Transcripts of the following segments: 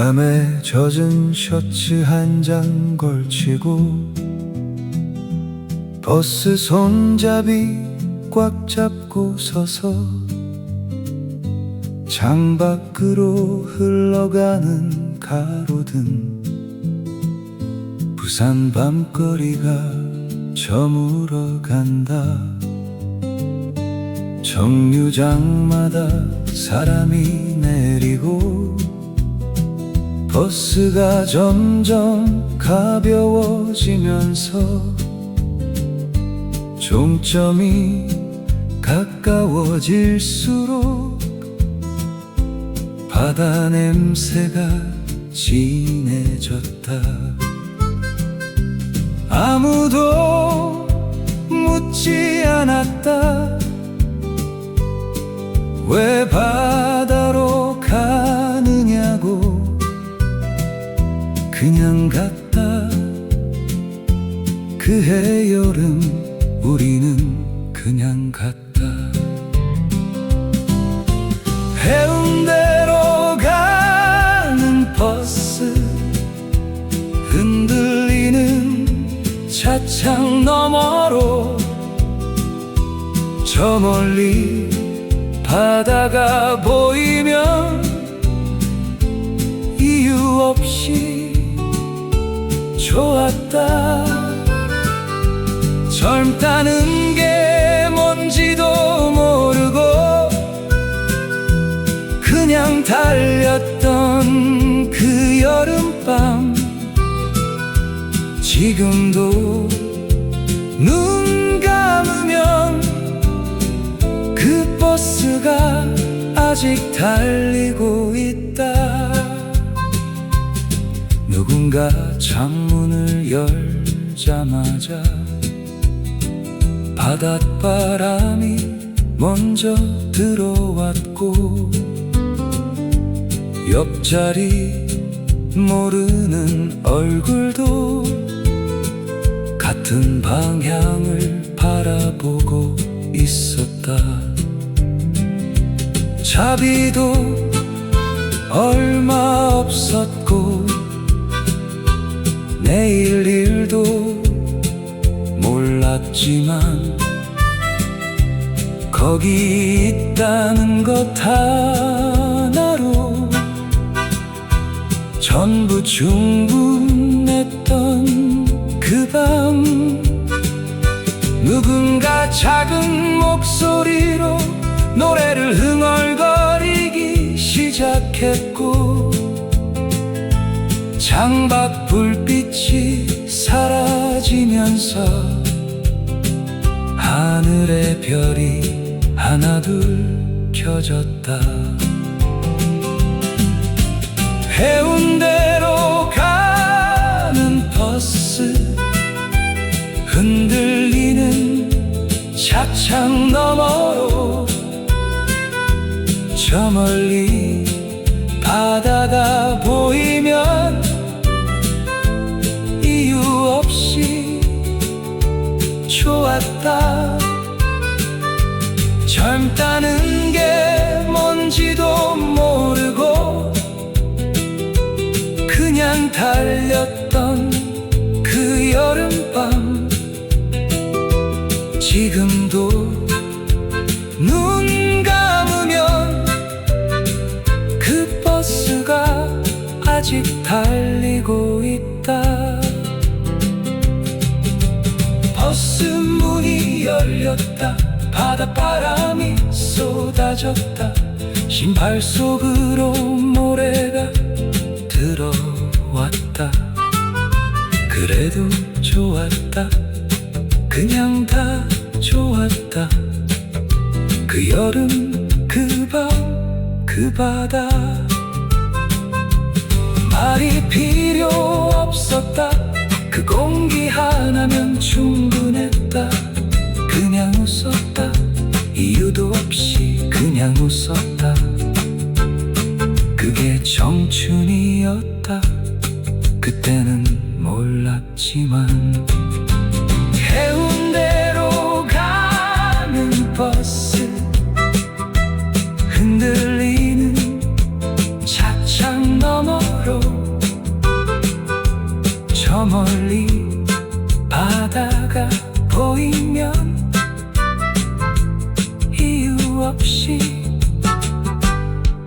땀에 젖은 셔츠 한 장 걸치고 버스 손잡이 꽉 잡고 서서 창밖으로 흘러가는 가로등 부산 밤거리가 저물어 간다. 정류장마다 사람이 내리고 버스가 점점 가벼워지면서 종점이 가까워질수록 바다 냄새가 진해졌다. 아무도 묻지 않았다. 왜 바다로 가느냐고. 그냥 갔다. 그해 여름 우리는 그냥 갔다. 해운대로 가는 버스 흔들리는 차창 너머로 저 멀리 바다가 보이면 이유 없이 좋았다. 젊다는 게 뭔지도 모르고 그냥 달렸던 그 여름밤. 지금도 눈 감으면 그 버스가 아직 달리고 있다. 누군가 창문을 열자마자 바닷바람이 먼저 들어왔고 옆자리 모르는 얼굴도 같은 방향을 바라보고 있었다. 차비도 얼마 없었고 내일 일도 몰랐지만 거기 있다는 것 하나로 전부 충분했던 그 밤. 누군가 작은 목소리로 노래를 흥얼거리기 시작했고 창밖 불빛이 사라지면서 하늘의 별이 하나둘 켜졌다. 해운대로 가는 버스 흔들리는 차창 너머로 저 멀리 바다가 보이면 이유 없이 좋았다. 젊다는 게 뭔지도 모르고 그냥 달렸던 그 여름밤. 지금도 눈 감으면 그 버스가 아직 달리고 있다. 버스 문이 열렸다. 바닷바람이 쏟아졌다. 신발 속으로 모래가 들어왔다. 그래도 좋았다. 그냥 다 좋았다. 그 여름 그 밤 그 바다. 말이 필요 없었다. 그 공기 하나면 충분했다. 그냥 웃었다. 이유도 없이 그냥 웃었다. 그게 청춘이었다. 그때는 몰랐지만. 해운대로 가는 버스 흔들리는 차창 너머로 저 멀리 바다가 보이면 이유 없이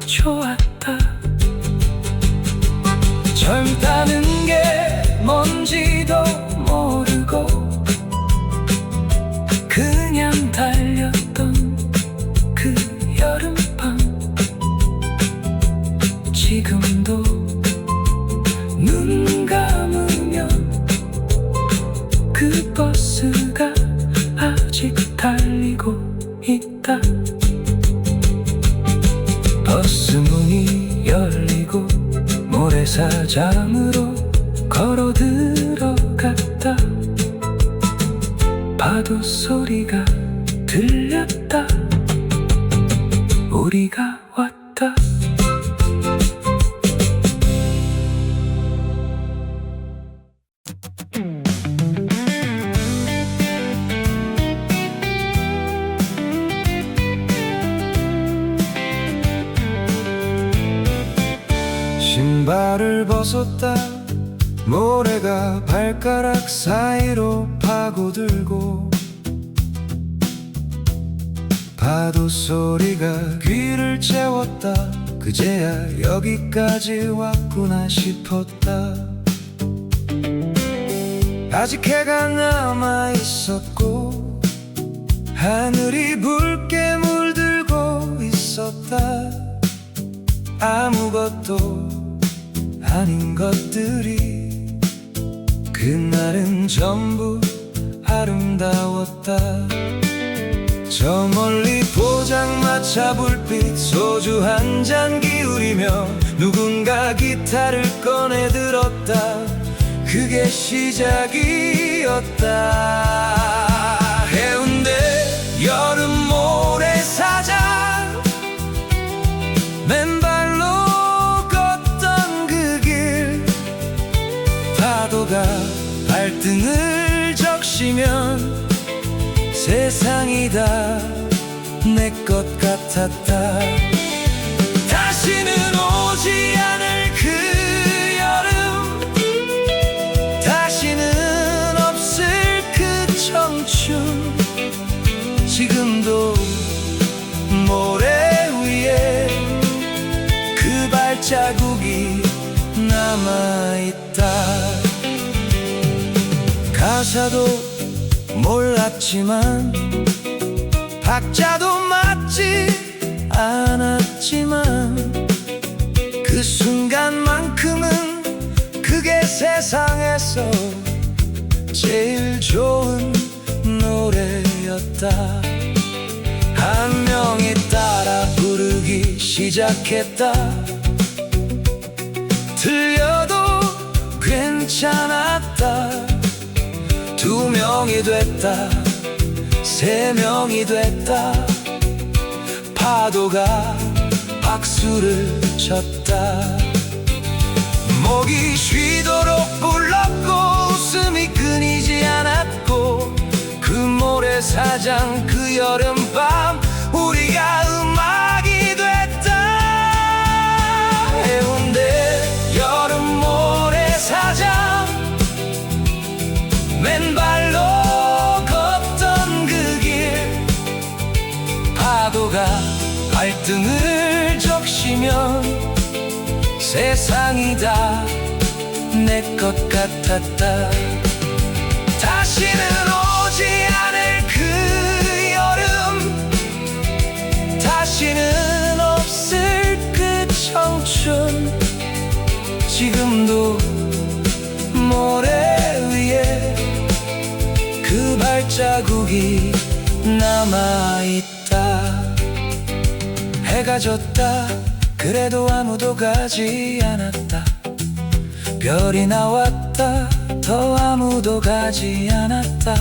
좋았다. 젊다는 게 뭔지도 모르고 그냥 달렸던 그 여름밤, 지금도 눈 감으면 그 버스가 아직 달리고 있다. 버스 문이 열리고 모래사장으로 걸어 들어갔다. 파도 소리가 들렸다. 우리가 왔다. 신발을 벗었다. 모래가 발가락 사이로 파고들고 파도 소리가 귀를 채웠다. 그제야 여기까지 왔구나 싶었다. 아직 해가 남아 있었고 하늘이 붉게 물들고 있었다. 아무것도 아닌 것들이 그날은 전부 아름다웠다. 저 멀리 포장마차 불빛, 소주 한 잔 기울이며 누군가 기타를 꺼내 들었다. 그게 시작이었다. 해운대 여름 모래사장, 맨발로 걷던 그 길, 파도가 발등을 적시면 세상이 다 내 것 같았다. 다시는 오지 않을 그 여름, 다시는 없을 그 청춘, 지금도 모래 위에 그 발자국이 남아있다. 가사도 몰랐지만 박자도 맞지 않았지만 그 순간만큼은 그게 세상에서 제일 좋은 노래였다. 한 명이 따라 부르기 시작했다. 들려도 괜찮았다. 두 명이 됐다. 세 명이 됐다. 파도가 박수를 쳤다. 목이 쉬도록 불렀고 웃음이 끊이지 않았고 그 모래사장 그 여름밤 우리가 음악이 됐다. 해운대 여름 모래사장, 맨발로 걷던 그 길, 파도가 발등을 적시면 세상이 다 내 것 같았다. 다시는 오지 않을 그 여름, 다시는 없을 그 청춘, 지금도 모래 위에 그 발자국이 남아있다. 해가 졌다. 그래도 아무도 가지 않았다. 별이 나왔다. 더 아무도 가지 않았다.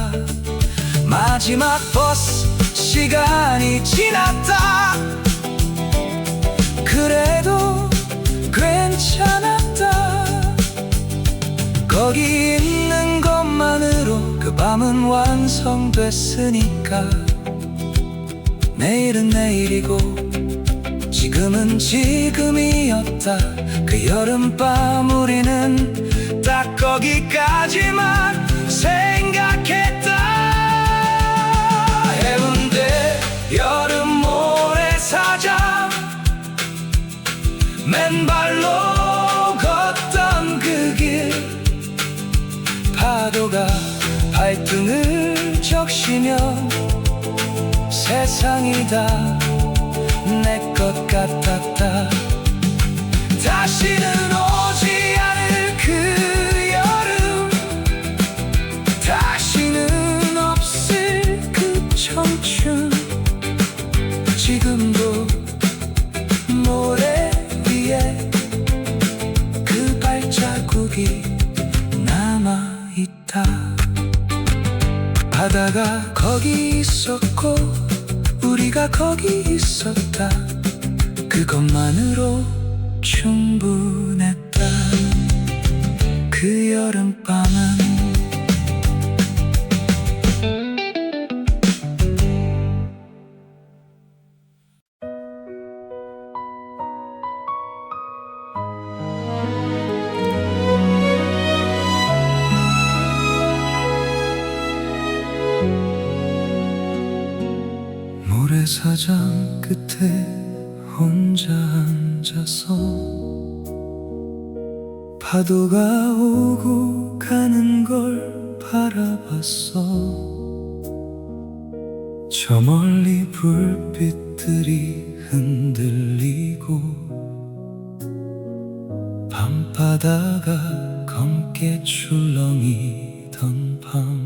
마지막 버스 시간이 지났다. 그래도 괜찮았다. 거기 있는 것만으로 그 밤은 완성됐으니까 내일은 내일이고 지금은 지금이었다. 그 여름밤 우리는 딱 거기까지만 생각했다. 해운대 여름 모래사장 맨발로 걷던 그 길, 파도가 발등을 적시면 세상이 다 내 것 같았다. 다시는 오지 않을 그 여름, 다시는 없을 그 청춘. 지금도 모래 위에 그 발자국이 남아있다. 바다가 거기 있었고 우리가 거기 있었다. 그것만으로 충분했다. 그 여름밤은 모래사장 끝에 혼자 앉아서 파도가 오고 가는 걸 바라봤어. 저 멀리 불빛들이 흔들리고 밤바다가 검게 출렁이던 밤,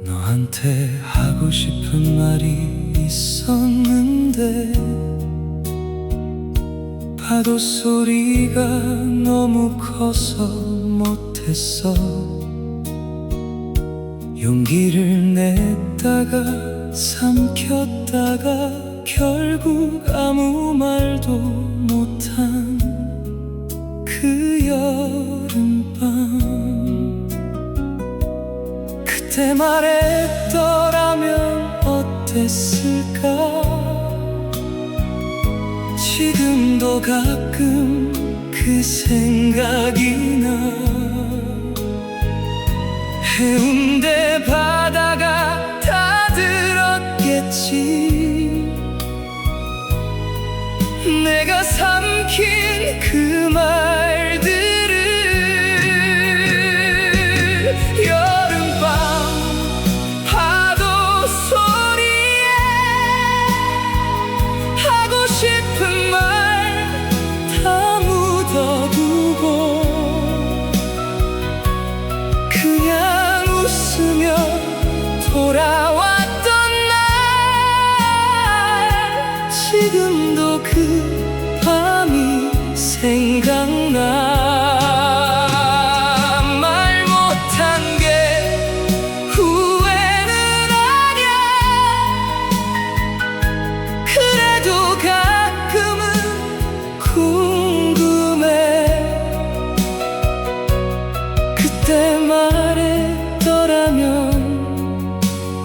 너한테 하고 싶은 말이 있었는데 파도 소리가 너무 커서 못했어. 용기를 냈다가 삼켰다가 결국 아무 말도 못한 그 여름밤. 그때 말했더라면 어땠을까. 지금도 가끔 그 생각이 나. 해운대 바다가 다 들었겠지. 내가 삼킨 그 말들을. 여름밤 파도 소리에 하고 싶은 말 다 묻어두고 그냥 웃으며 돌아왔던 날. 지금도 그 밤이 생각나. 말 못한 게 후회는 아냐. 그래도 가끔은 궁금해. 그때 말했더라면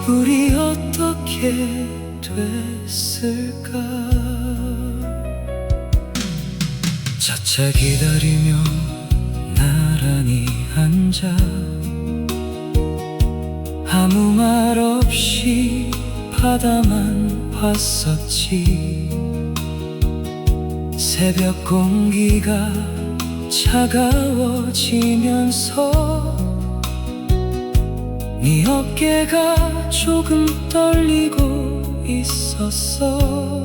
우리 어떻게 됐을까. 차차 기다리며 나란히 앉아 아무 말 없이 바다만 봤었지. 새벽 공기가 차가워지면서 네 어깨가 조금 떨리고 있었어.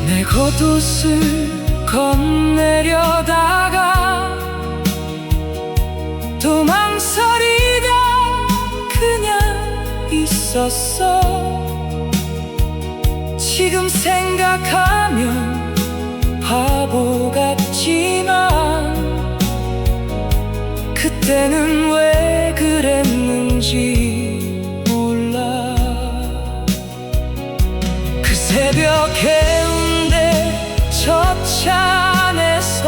내 겉옷을 건네려다가 또 망설이다 그냥 있었어. 지금 생각하면 바보 같지만 그때는 왜 그랬는지 몰라. 그 새벽 해운대 저찬에서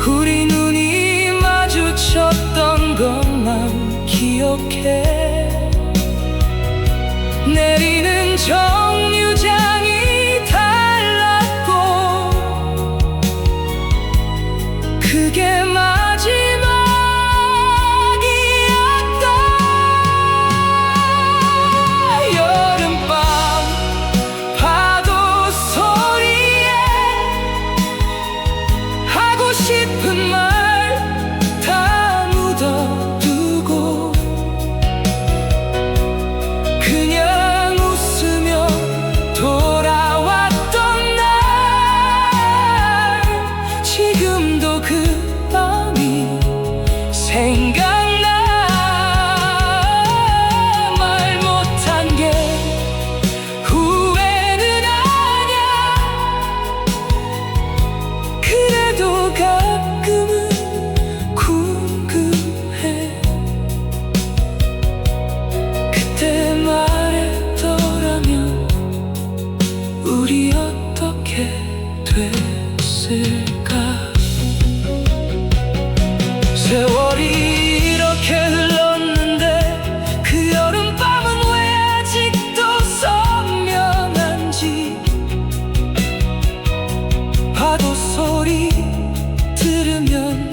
우리 눈이 마주쳤던 것만 기억해. 내리는 정류장이 달랐고 싶은 말 다 묻어두고 그냥 웃으며 돌아왔던 날 지금도 그 밤이 생각나. 말 못한 게 후회는 아냐. 그래도 가끔은 궁금해. 그때 말했더라면 우리 어떻게 됐을까. 세월이 이렇게 흘렀는데 그 여름밤은 왜 아직도 선명한지. 파도 소리 들으면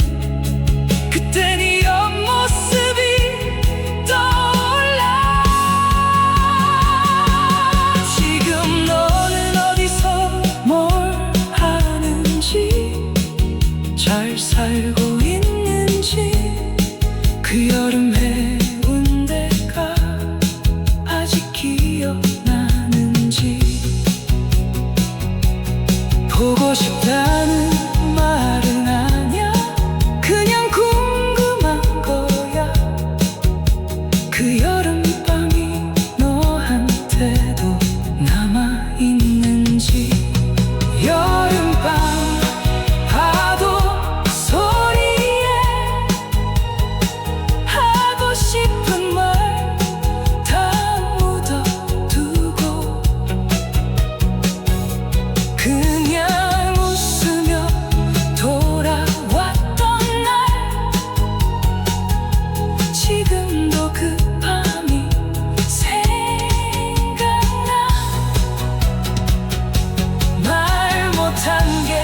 그때 네 옆모습이 떠올라. 지금 너는 어디서 뭘 하는지, 잘 살고 있는지, 그 여름 해운 데가 아직 기억나는지. 보고 싶다는 말은 아냐. 그냥 궁금한 거야. 그 여름밤이 너한테도 남아있는지. 여름밤 파도 소리에 하고 싶은 말 다 묻어두고 그냥 웃으며 돌아왔던 날 지금도 그 밤이 생각나. 말 못한 게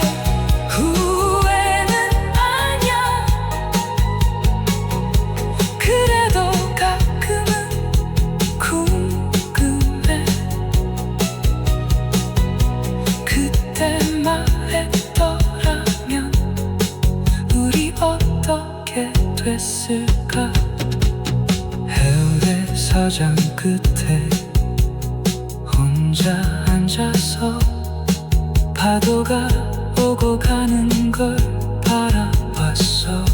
후회는 아냐. 그래도 가끔은 궁금해. 그때 말했더라면 우리 어떻게 됐을까. 해운대 서장 끝에 혼자 앉아서 파도가 오고 가는 걸 바라봤어.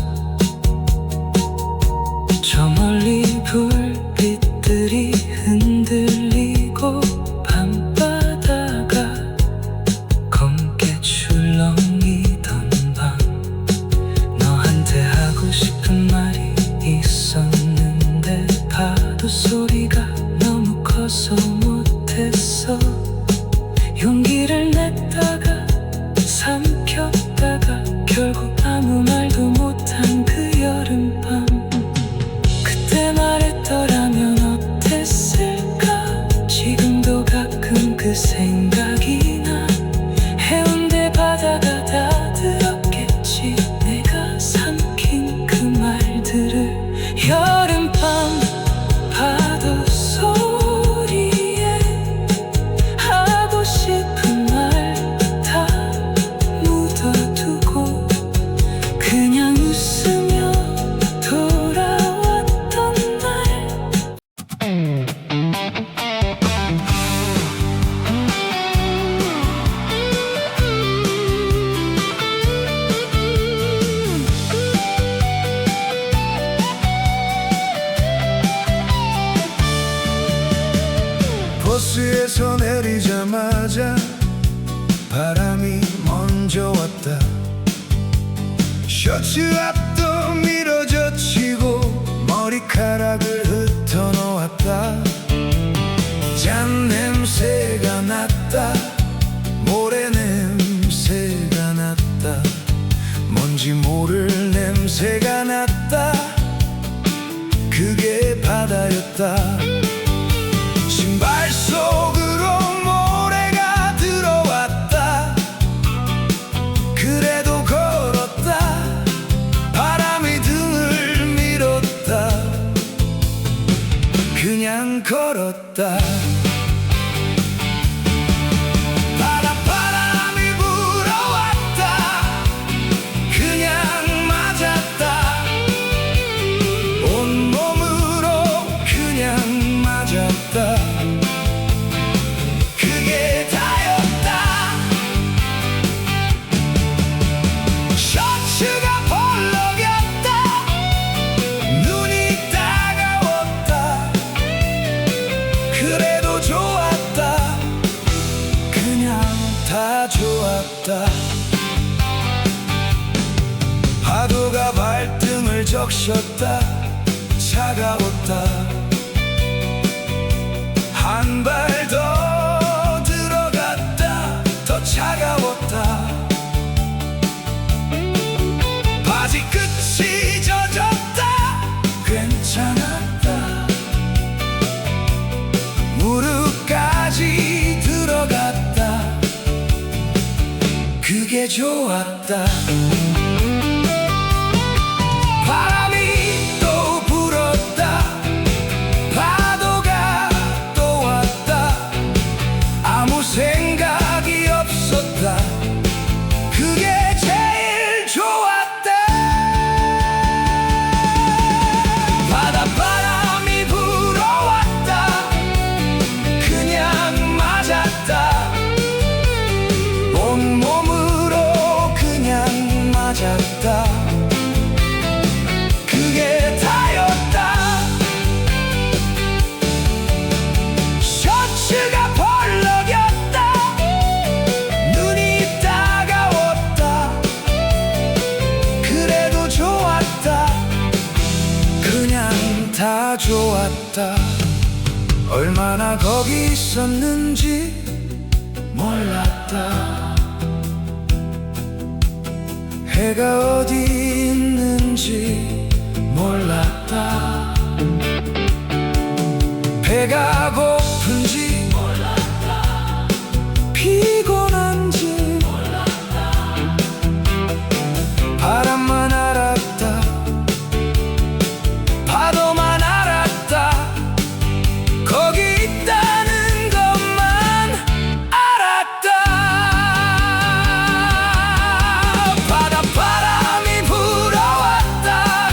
저 멀리 불빛들이 흔들리고 밤바다가 검게 출렁이던 밤. 너한테 하고 싶은 말이 있었는데 파도 소리가 너무 커서 못했어. 용기를 냈다가 삼켰다가 결국 아무 말도 못한 그 여름밤. 그때 말했더라면 어땠을까. 지금도 가끔 그 생각이 나. 해운대 바다가 다 들었겠지 내가 삼킨 그 말들을. 여름밤 파도 소리에 하고 싶은 말 다 묻어두고 그냥 웃으며 돌아왔던 날. 버스에서 내리자마자 바람이 먼저 왔다. 셔츠 앞도 밀어젖히고 머리카락을 흩어놓았다. 잔냄새가 났다. 모래 냄새가 났다. 뭔지 모를 냄새가 났다. 그게 바다였다. 신발 속으로 모래가 들어왔다. 그래도 걸었다. 바람이 등을 밀었다. 그냥 걸었다. 바람이 불어왔다. 그냥 적셨다 차가웠다 한 발 더 들어갔다 더 차가웠다 바지 끝이 젖었다 괜찮았다 무릎까지 들어갔다 그게 좋았다 바람이 또 불었다 파도가 또 왔다 아무 생각이 없었다 그게 제일 좋았다 바닷바람이 불어왔다 그냥 맞았다 온몸으로 그냥 맞았다 그게 다였다 셔츠가 벌럭였다 눈이 따가웠다 그래도 좋았다 그냥 다 좋았다 얼마나 거기 있었는지 몰랐다 해가 어디 있는지 몰랐다 배가 고픈지 몰랐다 피곤한지 몰랐다 바람만 알았다 파도만 알았다 거기 있다는 것만 알았다 바닷바람이 불어왔다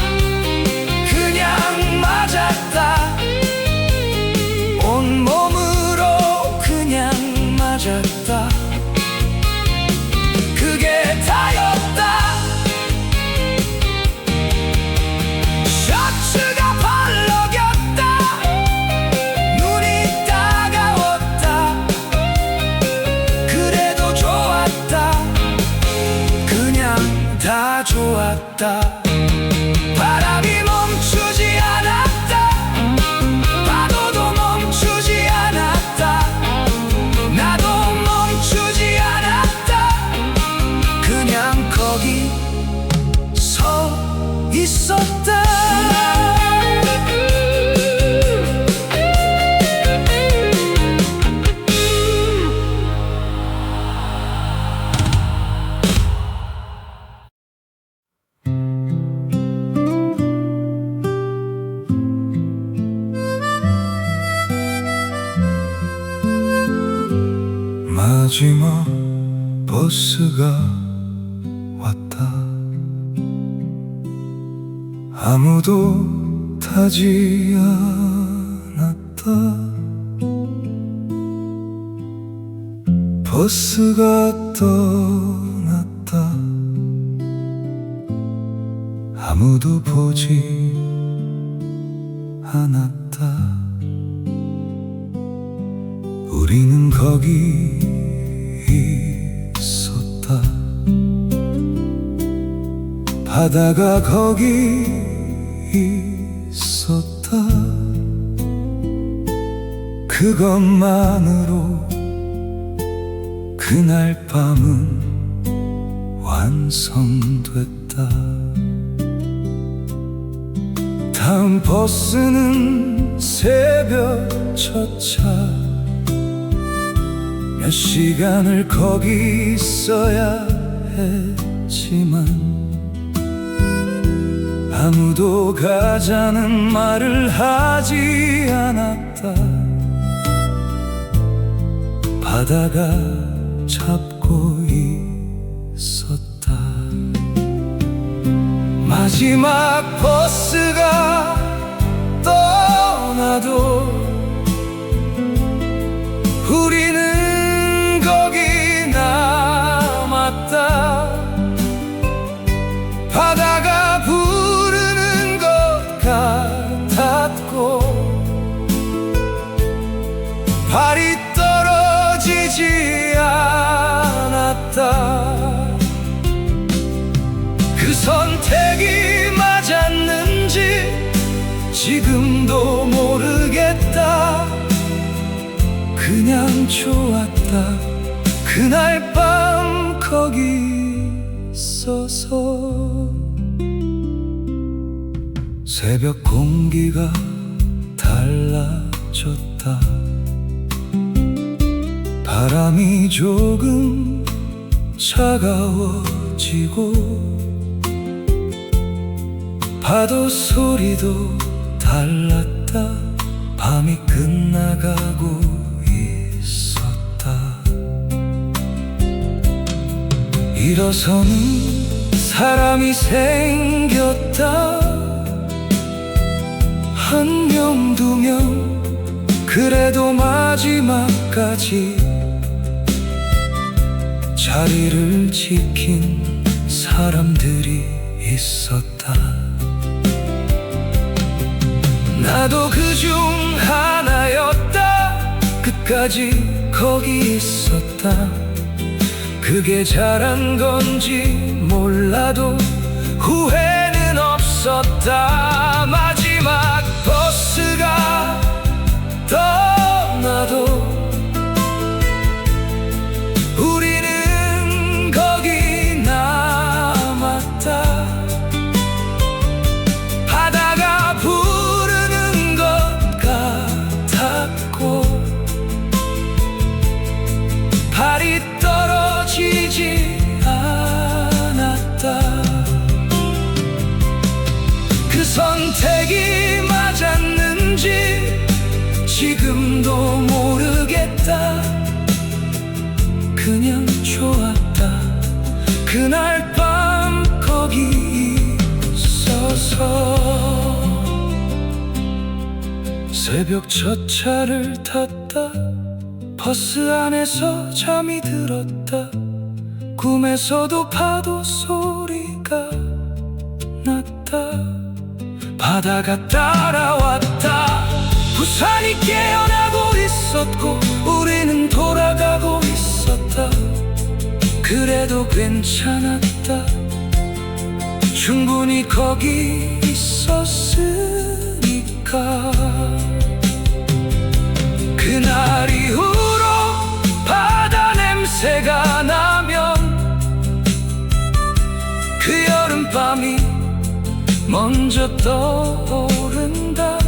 그냥 맞았다 온몸으로 그냥 맞았다 그게 다였다 셔츠가 벌럭였다 눈이 따가웠다 그래도 좋았다 그냥 다 좋았다 바람이 멈추지 않았다 파도도 멈추지 않았다 나도 멈추지 않았다 그냥 거기 서 있었다 마지막 버스가 왔다 아무도 타지 않았다 버스가 떠났다 아무도 보지 않았다 우리는 거기 있었다 바다가 거기 있었다 그것만으로 그날 밤은 완성됐다 다음 버스는 새벽 첫차 몇 시간을 거기 있어야 했지만 아무도 가자는 말을 하지 않았다 바다가 잡고 있었다 마지막 버스가 떠나도 우리는 거기 남았다 바다가 부르는 것 같았고 발이 떨어지지 않았다 그 선택이 맞았는 지금도 모르겠다. 그냥 좋았다. 그날 밤 거기 있어서. 새벽 공기가 달라졌다. 바람이 조금 차가워지고 파도 소리도 달랐다. 밤이 끝나가고 있었다. 일어서는 사람이 생겼다. 한 명, 두 명, 그래도 마지막까지 자리를 지킨 사람들이 있었다. 나도 그중 하나였다. 끝까지 거기 있었다. 그게 잘한 건지 몰라도 후회는 없었다. 마지막 버스가 떠나도 우리는 거기 남았다. 바다가 부르는 것 같았고 발이 떨어지지 않았다. 그 선택이 맞았는지 지금도 모르겠다. 그냥 좋았다. 그날 밤 거기 있어서. 새벽 첫 차를 탔다. 버스 안에서 잠이 들었다. 꿈에서도 파도 소리가 났다. 바다가 따라왔다. 부산이 깨어나고 있었고 우리는 돌아가고 있었다. 그래도 괜찮았다. 충분히 거기 있었으니까. 그날 이후로 바다 냄새가 나면 그 여름밤이 먼저 떠오른다.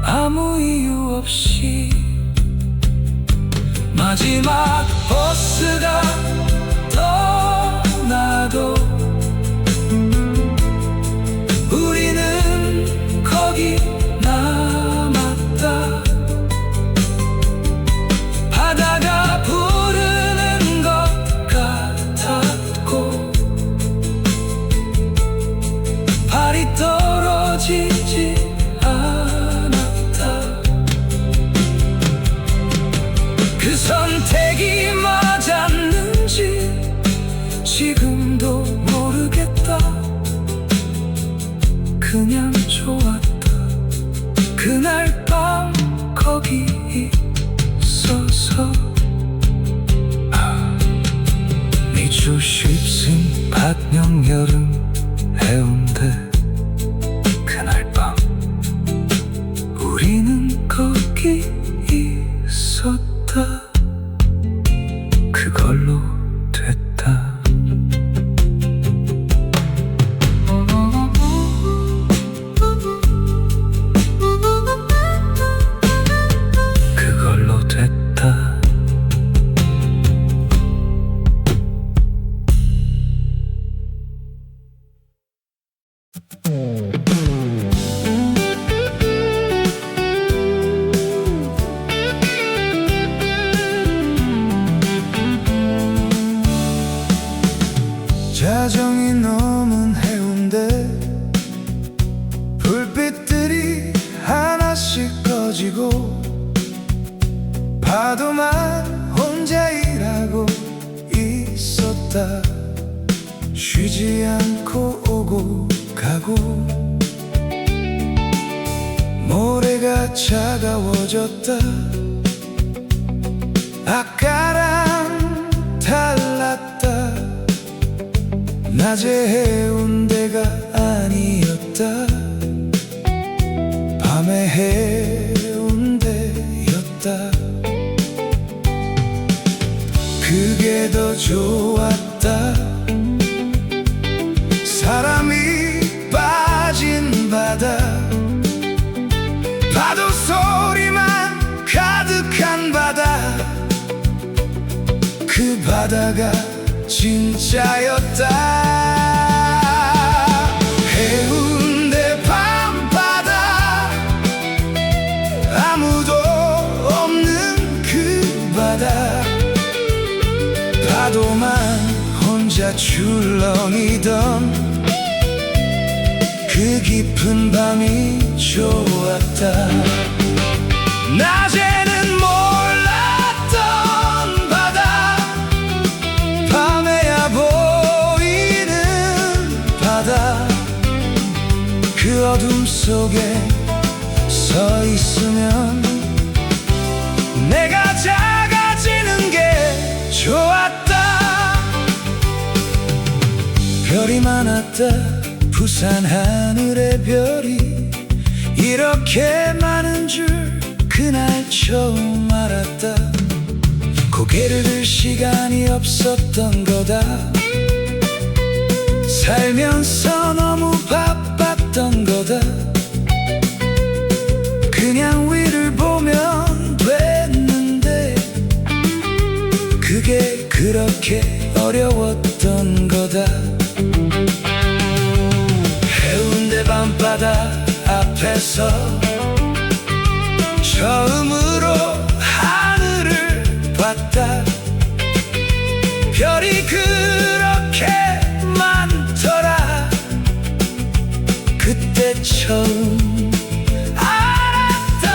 아무 이유 없이 마지막 버스가 떠나도 우리는 거기 남았다. 바다가 부르는 것 같았고 발이 떨어지지 않았다. 그 선택이 맞았는지 지금도 모르겠다. 그냥 좋았다. 그날 밤 거기 있어서. 미주 십신 받령 여름 해운대. 그날 밤 우리는 거기 있었다. 그걸로 됐다. 그걸로 됐다. 자정이 넘은 해운대. 불빛들이 하나씩 꺼지고 파도만 혼자 일하고 있었다. 쉬지 않고 오고 가고 모래가 차가워졌다. 아까랑 달랐다. 낮의 해운대가 아니었다. 바다가 진짜였다. 해운대 밤바다, 아무도 없는 그 바다, 파도만 혼자 출렁이던 그 깊은 밤이 좋았다. 낮에는 몰랐던 바다, 밤에야 보이는 바다. 그 어둠 속에 서 있으면 내가 작아지는 게 좋았다. 별이 많았다. 부산 하늘의 별이 이렇게 많은 줄 그날 처음 알았다. 고개를 들 시간이 없었던 거다. 살면서 너무 바빴던 거다. 그냥 위를 보면 됐는데 그게 그렇게 어려웠던 거다. 해운대 밤바다 앞에서 처음으로 하늘을 봤다. 별이 그렇게 많더라. 그때 처음 알았다.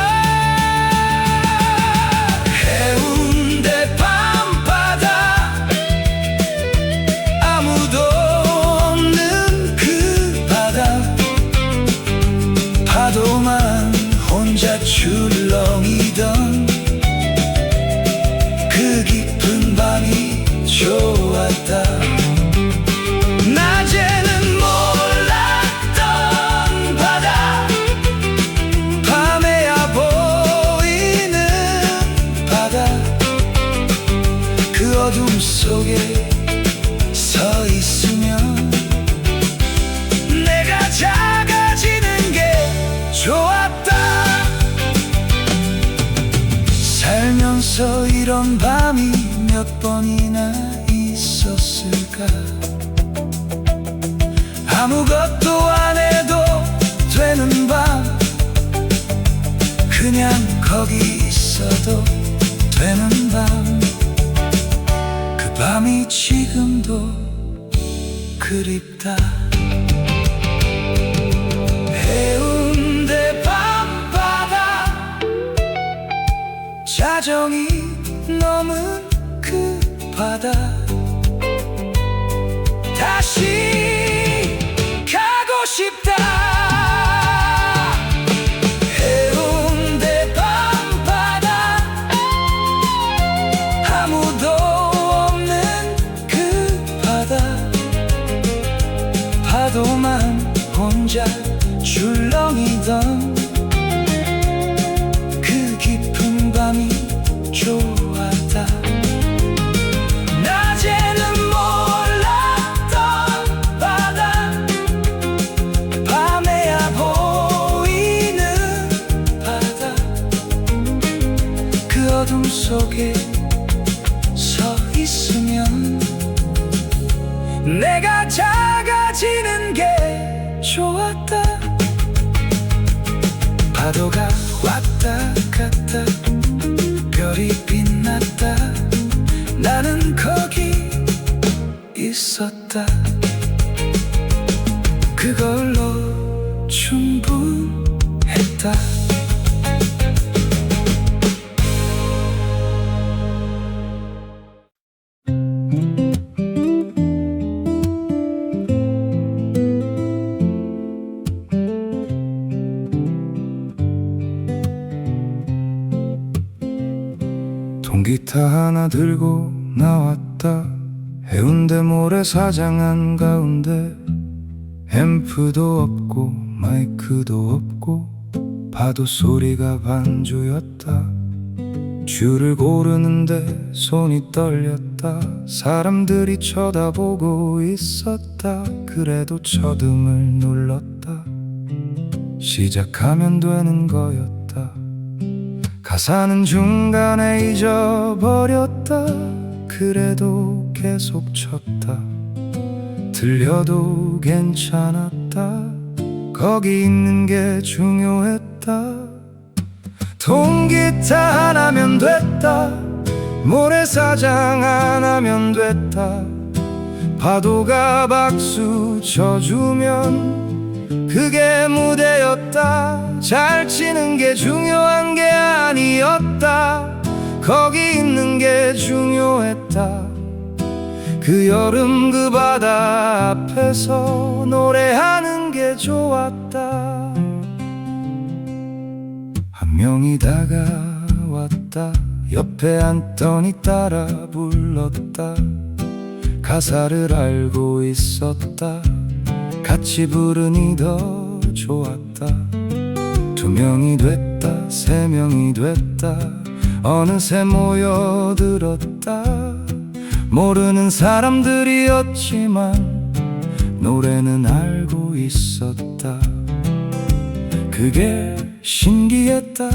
해운대 밤바다, 아무도 없는 그 바다, 파도만 혼자 출렁이던 그 깊은 밤이 좋았다. 낮에는 몰랐던 바다, 밤에야 보이는 바다. 그 어둠 속에 서 있으면 내가 작아지는 게 좋았다. 살면서 이런 밤이 몇 번이나 있었을까. 아무것도 안 해도 되는 밤, 그냥 거기 있어도 되는 밤. 그 밤이 지금도 그립다. 해운대 밤바다, 자정이 넘은 그 바다, 다시 가고 싶다. 해운대 밤바다, 아무도 없는 그 바다, 파도만 혼자 출렁이던 그 깊은 밤이 좋았다. 낮에는 몰랐던 바다, 밤에야 보이는 바다. 그 어둠 속에 서 있으면 내가 작아지는 게 좋았다. 파도가 왔다 갔다, 별이 빛났다. 나는 거기 있었다. 그걸로 충분했다. 통기타 하나 들고 나왔다. 해운대 모래사장 한가운데 앰프도 없고 마이크도 없고 파도 소리가 반주였다. 줄을 고르는데 손이 떨렸다. 사람들이 쳐다보고 있었다. 그래도 첫음을 눌렀다. 시작하면 되는 거였다. 가사는 중간에 잊어버렸다. 그래도 계속 쳤다. 들려도 괜찮았다. 거기 있는 게 중요했다. 통기타 하나면 됐다. 모래사장 안 하면 됐다. 파도가 박수 쳐주면 그게 무대였다. 잘 치는 게 중요한 게 아니었다. 거기 있는 게 중요했다. 그 여름 그 바다 앞에서 노래하는 게 좋았다. 한 명이 다가왔다. 옆에 앉더니 따라 불렀다. 가사를 알고 있었다. 같이 부르니 더 좋았다. 2명이 됐다. 3명이 됐다. 어느새 모여들었다. 모르는 사람들이었지만 노래는 알고 있었다. 그게 신기했다.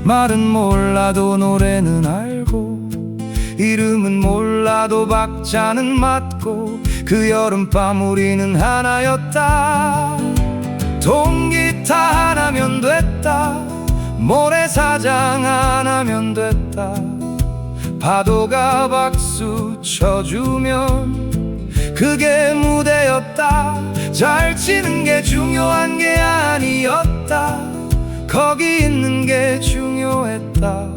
말은 몰라도 노래는 알고, 이름은 몰라도 박자는 맞고, 그 여름밤 우리는 하나였다. 통기타 하나면 됐다. 모래사장 안 하면 됐다. 파도가 박수 쳐주면 그게 무대였다. 잘 치는 게 중요한 게 아니었다. 거기 있는 게 중요했다.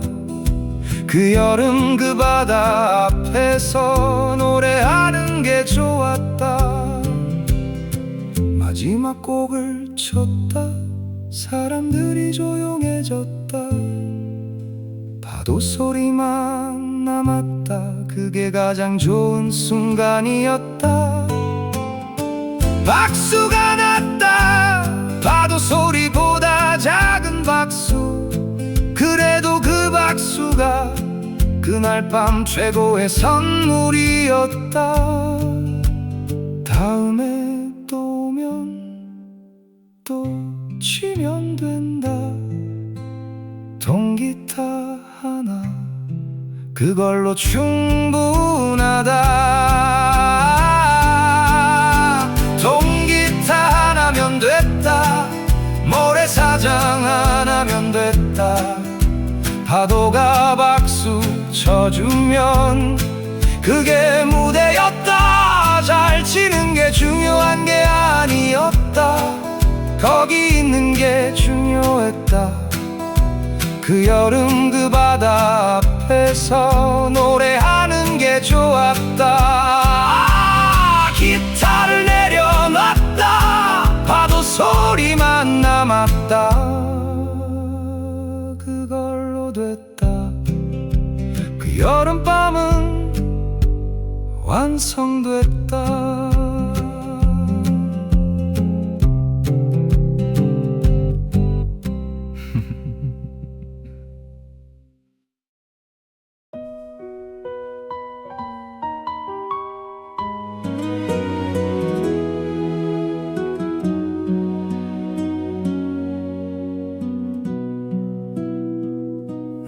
그 여름 그 바다 앞에서 노래하는 게 좋았다. 마지막 곡을 쳤다. 사람들이 조용해졌다. 파도 소리만 남았다. 그게 가장 좋은 순간이었다. 박수가 났다. 파도 소리보다 작은 박수. 그래도 그 박수가 그날 밤 최고의 선물이었다. 다음에 또 오면 또 치면 된다. 통기타 하나 그걸로 충분하다. 통기타 하나면 됐다. 모래사장 안 하면 됐다. 파도가 박수 쳐주면 그게 무대였다. 잘 치는 게 중요한 게 아니었다. 거기 있는 게 중요했다. 그 여름 그 바다 앞에서 노래하는 게 좋았다. 기타를 내려놨다. 파도 소리만 남았다. 그걸로 됐다. 그 여름밤은 완성됐다.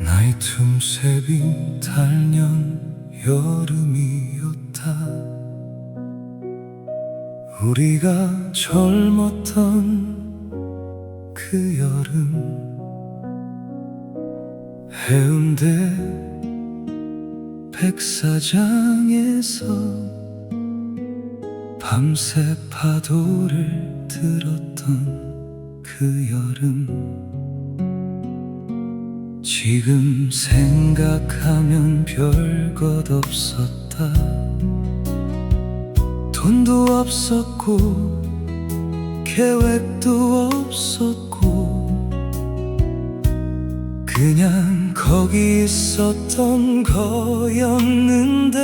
나의 틈새 빈 달년 여름이었다. 우리가 젊었던 그 여름, 해운대 백사장에서 밤새 파도를 들었던 그 여름. 지금 생각하면 별것 없었다. 돈도 없었고 계획도 없었고 그냥 거기 있었던 거였는데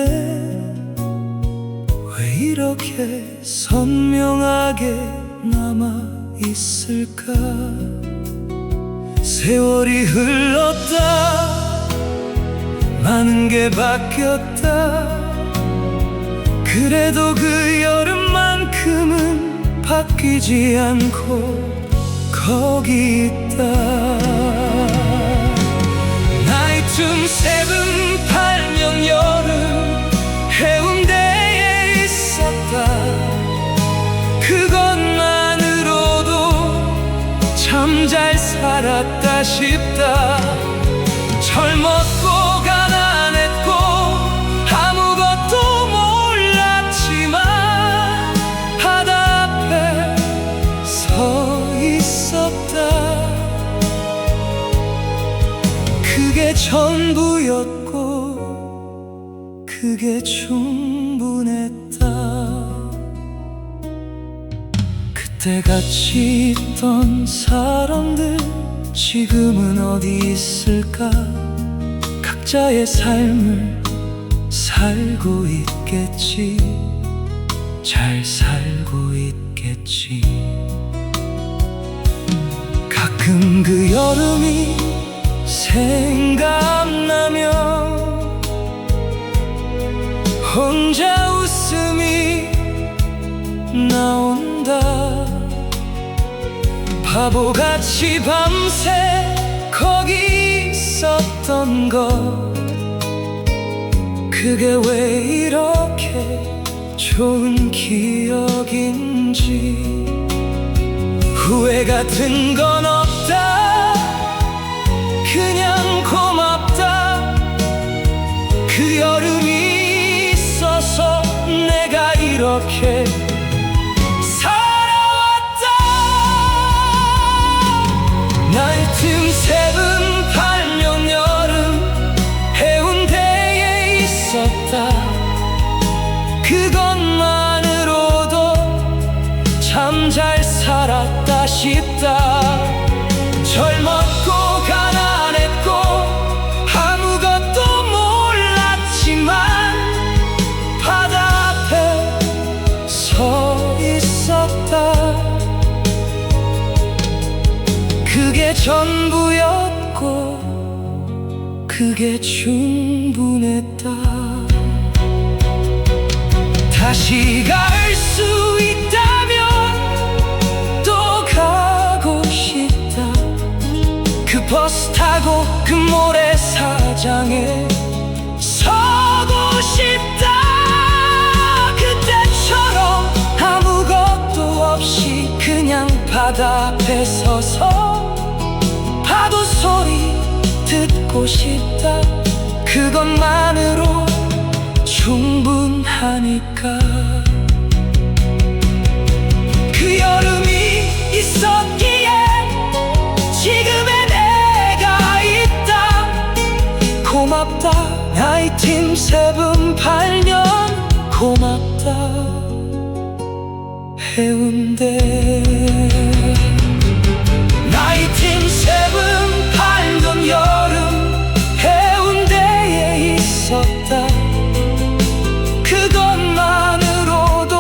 왜 이렇게 선명하게 남아있을까. 세월이 흘렀다. 많은 게 바뀌었다. 그래도 그 여름만큼은 바뀌지 않고 거기 있다. 나의 틈새 빈 발명 여름, 살았다 싶다. 젊었고 가난했고 아무것도 몰랐지만 바다 앞에 서 있었다. 그게 전부였고 그게 충분했다. 그때 같이 있던 사람들 지금은 어디 있을까? 각자의 삶을 살고 있겠지. 잘 살고 있겠지. 가끔 그 여름이 생각나면 혼자 웃음이 나온다. 바보같이 밤새 거기 있었던 것, 그게 왜 이렇게 좋은 기억인지. 후회 같은 건 없다. 그냥 고맙다. 그 여름이 있어서 내가 이렇게 나이트 세븐 8년 여름 해운대에 있었다. 그것만으로도 참 잘 살았다 싶다. 젊었고 가난했고 아무것도 몰랐지만 바다 앞에 서 있었다. 그게 전부였고 그게 충분했다. 다시 갈 수 있다면 또 가고 싶다. 그 버스 타고 그 모래사장에 서고 싶다. 그때처럼 아무것도 없이 그냥 바다 앞에 서서 파도 소리 듣고 싶다. 그것만으로 충분하니까. 그 여름이 있었기에 지금의 내가 있다. 고맙다 나이팀 세븐 8년 고맙다 해운대. 나이팀 세븐 8년 여름 해운대에 있었다. 그것만으로도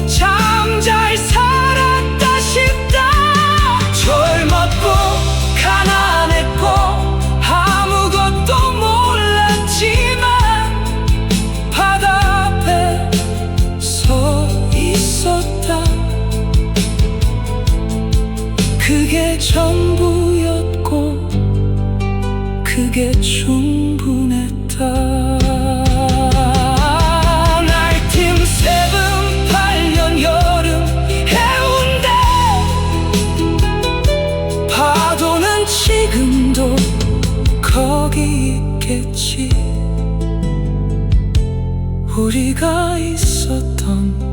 참 잘 살았다 싶다. 젊었고 가난했고 아무것도 몰랐지만 바다 앞에 서 있었다. 그게 전부였고 그게 충분했다. 나이팀 세븐 8년 여름 해운대. 파도는 지금도 거기 있겠지. 우리가 있었던